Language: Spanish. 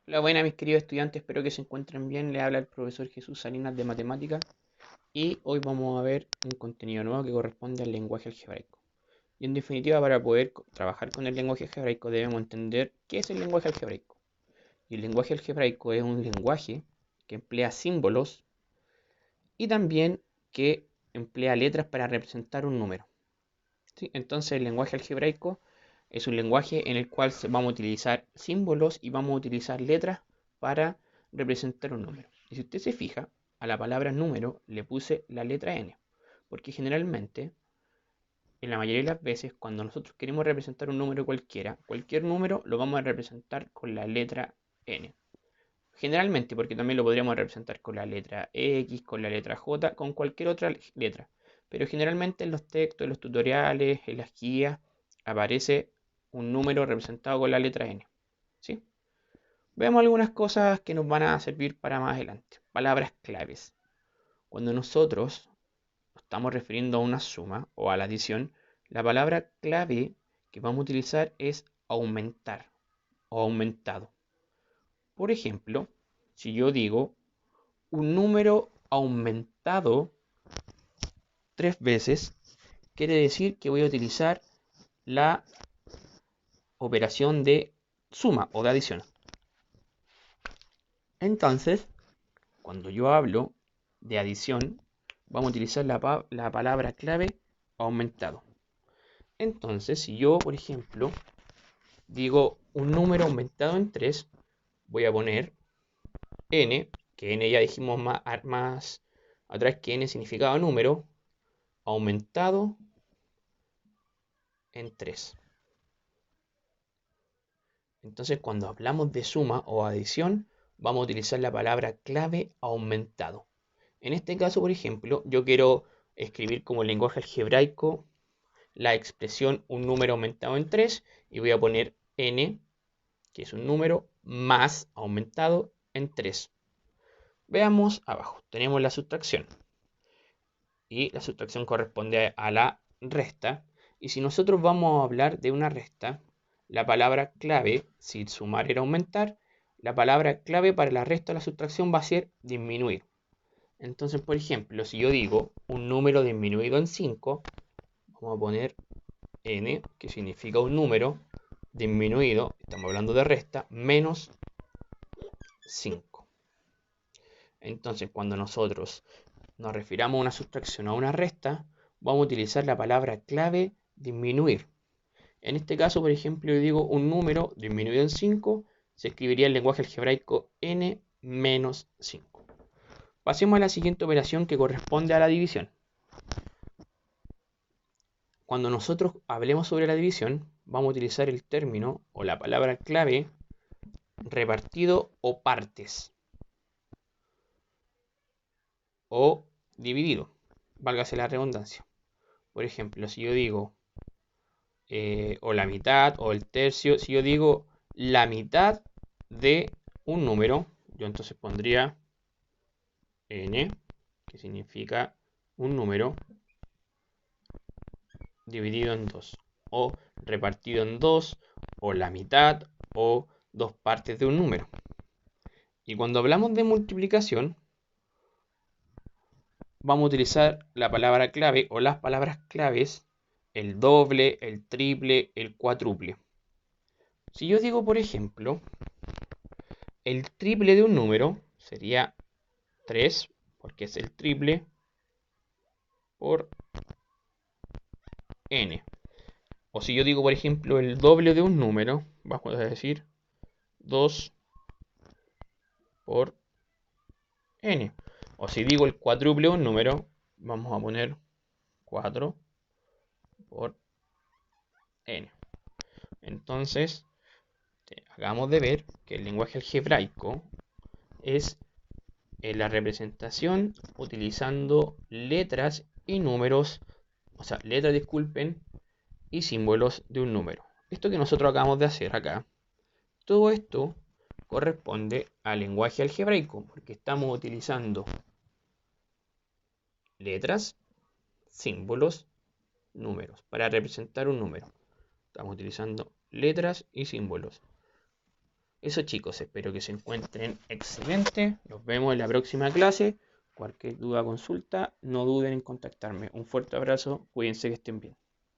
Hola, buenas mis queridos estudiantes, espero que se encuentren bien. Les habla el profesor Jesús Salinas de Matemática y hoy vamos a ver un contenido nuevo que corresponde al lenguaje algebraico. Y en definitiva, para poder trabajar con el lenguaje algebraico debemos entender qué es el lenguaje algebraico. Y el lenguaje algebraico es un lenguaje que emplea símbolos y también que emplea letras para representar un número. ¿Sí? Entonces el lenguaje algebraico es un lenguaje en el cual vamos a utilizar símbolos y vamos a utilizar letras para representar un número. Y si usted se fija, a la palabra número le puse la letra n, porque generalmente, en la mayoría de las veces, cuando nosotros queremos representar un número cualquiera, cualquier número lo vamos a representar con la letra n. Generalmente, porque también lo podríamos representar con la letra X, con la letra J, con cualquier otra letra. Pero generalmente en los textos, en los tutoriales, en las guías, aparece un número representado con la letra N. ¿Sí? Veamos algunas cosas que nos van a servir para más adelante. Palabras claves. Cuando nosotros nos estamos refiriendo a una suma o a la adición, la palabra clave que vamos a utilizar es aumentar o aumentado. Por ejemplo, si yo digo un número aumentado 3 veces, quiere decir que voy a utilizar la operación de suma o de adición. Entonces, cuando yo hablo de adición, vamos a utilizar la palabra clave aumentado. Entonces, si yo, por ejemplo, digo un número aumentado en 3, voy a poner n, que n ya dijimos más atrás que n significaba número, aumentado en 3. Entonces, cuando hablamos de suma o adición, vamos a utilizar la palabra clave aumentado. En este caso, por ejemplo, yo quiero escribir como lenguaje algebraico la expresión un número aumentado en 3 y voy a poner n, que es un número, más aumentado en 3. Veamos abajo. Tenemos la sustracción y la sustracción corresponde a la resta. Y si nosotros vamos a hablar de una resta, la palabra clave, si sumar era aumentar, la palabra clave para la resta o la sustracción va a ser disminuir. Entonces, por ejemplo, si yo digo un número disminuido en 5, vamos a poner n, que significa un número disminuido, estamos hablando de resta, menos 5. Entonces, cuando nosotros nos refiramos a una sustracción o a una resta, vamos a utilizar la palabra clave disminuir. En este caso, por ejemplo, yo digo un número disminuido en 5, se escribiría en lenguaje algebraico n menos 5. Pasemos a la siguiente operación que corresponde a la división. Cuando nosotros hablemos sobre la división, vamos a utilizar el término o la palabra clave repartido o partes o dividido, válgase la redundancia. Por ejemplo, si yo digo o la mitad o el tercio, si yo digo la mitad de un número, yo entonces pondría n, que significa un número, dividido en 2, o repartido en 2, o la mitad, o dos partes de un número. Y cuando hablamos de multiplicación, vamos a utilizar la palabra clave o las palabras claves, el doble, el triple, el cuádruple. Si yo digo, por ejemplo, el triple de un número sería 3, porque es el triple por n. O si yo digo, por ejemplo, el doble de un número, vamos a decir 2 por n. O si digo el cuádruple de un número, vamos a poner 4 por n. Entonces, hagamos de ver que el lenguaje algebraico es la representación utilizando letras y números, o sea, letras, disculpen, y símbolos de un número. Esto que nosotros acabamos de hacer acá, todo esto corresponde al lenguaje algebraico, porque estamos utilizando letras, símbolos, números, para representar un número. Estamos utilizando letras y símbolos. Eso chicos, espero que se encuentren excelentes. Nos vemos en la próxima clase. Cualquier duda o consulta, no duden en contactarme. Un fuerte abrazo, cuídense que estén bien.